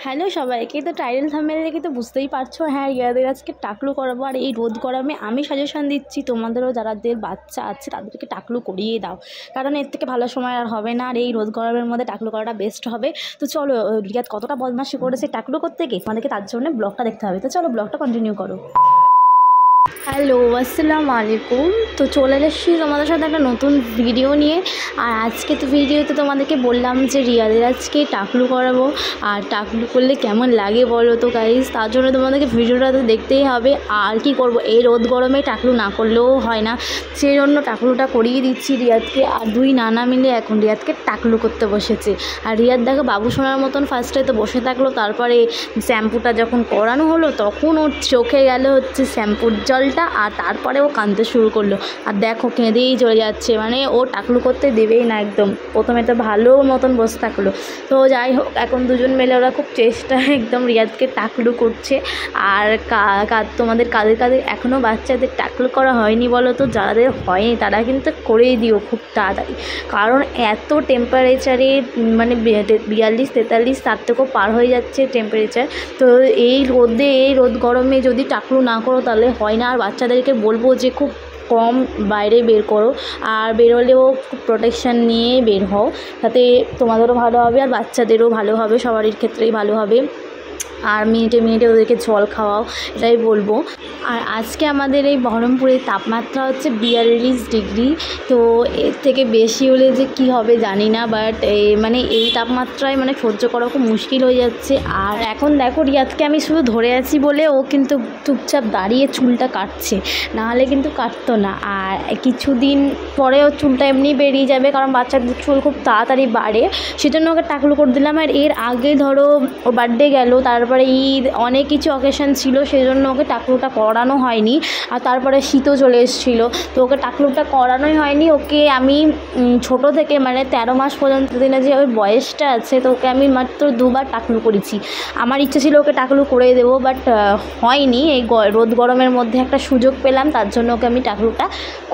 Hello সবাইকে। তো title thumbnail দেখে তো বুঝতেই পারছো, হ্যাঁ রিয়াদের আজকে টাকলু করাবো। আর এই রোদ গরমে আমি সাজেশন দিচ্ছি তোমাদেরও, যাদের বাচ্চা আছে তাদেরকে টাকলু করিয়ে দাও, কারণ এর থেকে ভালো সময় আর হবে না। আর এই রোদ গরমের মধ্যে টাকলু করাটা বেস্ট হবে। তো চলো রিয়াদ কতটা বদমাশি করেছে টাকলু করতে গিয়ে, তোমাদেরকে তার জন্য ব্লগটা দেখতে হবে। তো চলো ব্লগটা কন্টিনিউ করো। হ্যালো, আসসালামু আলাইকুম। তো চলে এসেছি তোমাদের সাথে একটা নতুন ভিডিও নিয়ে। আর আজকে তো ভিডিওতে তোমাদেরকে বললাম যে রিয়াদের আজকে টাকলু করাবো, আর টাকলু করলে কেমন লাগে বলো তো গাইস, তার জন্য তোমাদেরকে ভিডিওটা তো দেখতেই হবে। আর কি করব, এই রোদ গরমে টাকলু না করলেও হয় না, সেই জন্য টাকলুটা করিয়ে দিচ্ছি রিয়াদকে। আর দুই নানা মিলে এখন রিয়াদকে টাকলু করতে বসেছে। আর রিয়াদ দেখো বাবু সোনার মতন ফার্স্টে তো বসে থাকলো, তারপরে শ্যাম্পুটা যখন করানো হলো তখন ওর চোখে গেল হচ্ছে শ্যাম্পুর জলটা, আর তারপরে ও কাঁদতে শুরু করলো। আর দেখো কেঁদেই চলে যাচ্ছে, মানে ও টাকলু করতে দেবেই না একদম। প্রথমে তো ভালো মতন বসে থাকলো। তো যাই হোক, এখন দুজন মিলে ওরা খুব চেষ্টা একদম রিয়াদকে টাকলু করছে। আর তোমাদের কাদের এখনও বাচ্চাদের টাকলু করা হয়নি বলো তো? যাদের হয়নি তারা কিন্তু করেই দিও খুব তাড়াতাড়ি, কারণ এত টেম্পারেচারে মানে 42-43 তার থেকেও পার হয়ে যাচ্ছে টেম্পারেচার। তো এই রোদ গরমে যদি টাকলু না করো তাহলে হয় না। আর বাচ্চাদেরকে বলবো যে খুব কম বাইরে বের করো, আর বেরোলেও খুব প্রোটেকশান নিয়ে বের হও, তাতে তোমাদেরও ভালো হবে আর বাচ্চাদেরও ভালো হবে, সবারই ক্ষেত্রেই ভালো হবে। আর মিনিটে মিনিটে ওদেরকে জল খাওয়াও, এটাই বলবো। আর আজকে আমাদের এই বহরমপুরের তাপমাত্রা হচ্ছে 42 ডিগ্রি। তো এর থেকে বেশি হলে যে কি হবে জানি না, বাট মানে এই তাপমাত্রায় মানে সহ্য করা খুব মুশকিল হয়ে যাচ্ছে। আর এখন দেখো রিয়াদকে আমি শুধু ধরে আছি বলে ও কিন্তু চুপচাপ দাঁড়িয়ে চুলটা কাটছে, নাহলে কিন্তু কাটতো না। আর কিছুদিন পরে ওর চুলটা এমনি বেরিয়ে যাবে, কারণ বাচ্চাদের চুল খুব তাড়াতাড়ি বাড়ে, সেজন্য ওকে টাকলু করে দিলাম। আর এর আগে ধরো ওর বার্থডে গেল, তারপরে ঈদ, অনেক কিছু অকেশন ছিল, সেই জন্য ওকে টাকলুটা করানো হয়নি। আর তারপরে শীতও চলে এসেছিলো, তো ওকে টাকলুটা করানোই হয়নি। ওকে আমি ছোট থেকে মানে 13 মাস পর্যন্ত দিনে যে ওর বয়সটা আছে, তো ওকে আমি মাত্র 2 বার টাকলু করেছি। আমার ইচ্ছে ছিল ওকে টাকলু করে দেবো, বাট হয়নি। এই রোদ গরমের মধ্যে একটা সুযোগ পেলাম, তার জন্য ওকে আমি টাকলুটা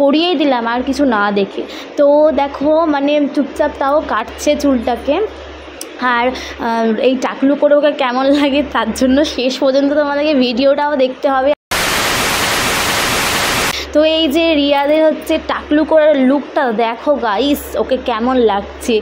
করিয়েই দিলাম আর কিছু না দেখে। তো দেখো মানে চুপচাপ তাও কাটছে চুলটাকে। আর এই টাকলু করে ওকে কেমন লাগে তার জন্য শেষ পর্যন্ত তোমাদেরকে ভিডিওটাও দেখতে হবে। তো এই যে রিয়াদের হচ্ছে টাকলু করার লুকটা দেখো গাইস, ওকে কেমন লাগছে,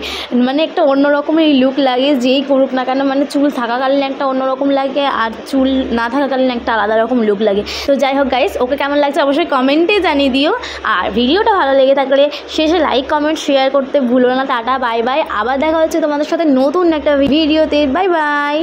মানে একটা অন্যরকমের লুক লাগে যেই করুক না কেন। মানে চুল থাকাকালীন একটা অন্যরকম লাগে, আর চুল না থাকাকালীন একটা আলাদা রকম লুক লাগে। তো যাই হোক গাইস, ওকে কেমন লাগছে অবশ্যই কমেন্টে জানিয়ে দিও। আর ভিডিওটা ভালো লেগে থাকলে শেষে লাইক কমেন্ট শেয়ার করতে ভুলো না। Tata, bye bye. আবার দেখা হচ্ছে তোমাদের সাথে নতুন একটা ভিডিওতে। Bye bye.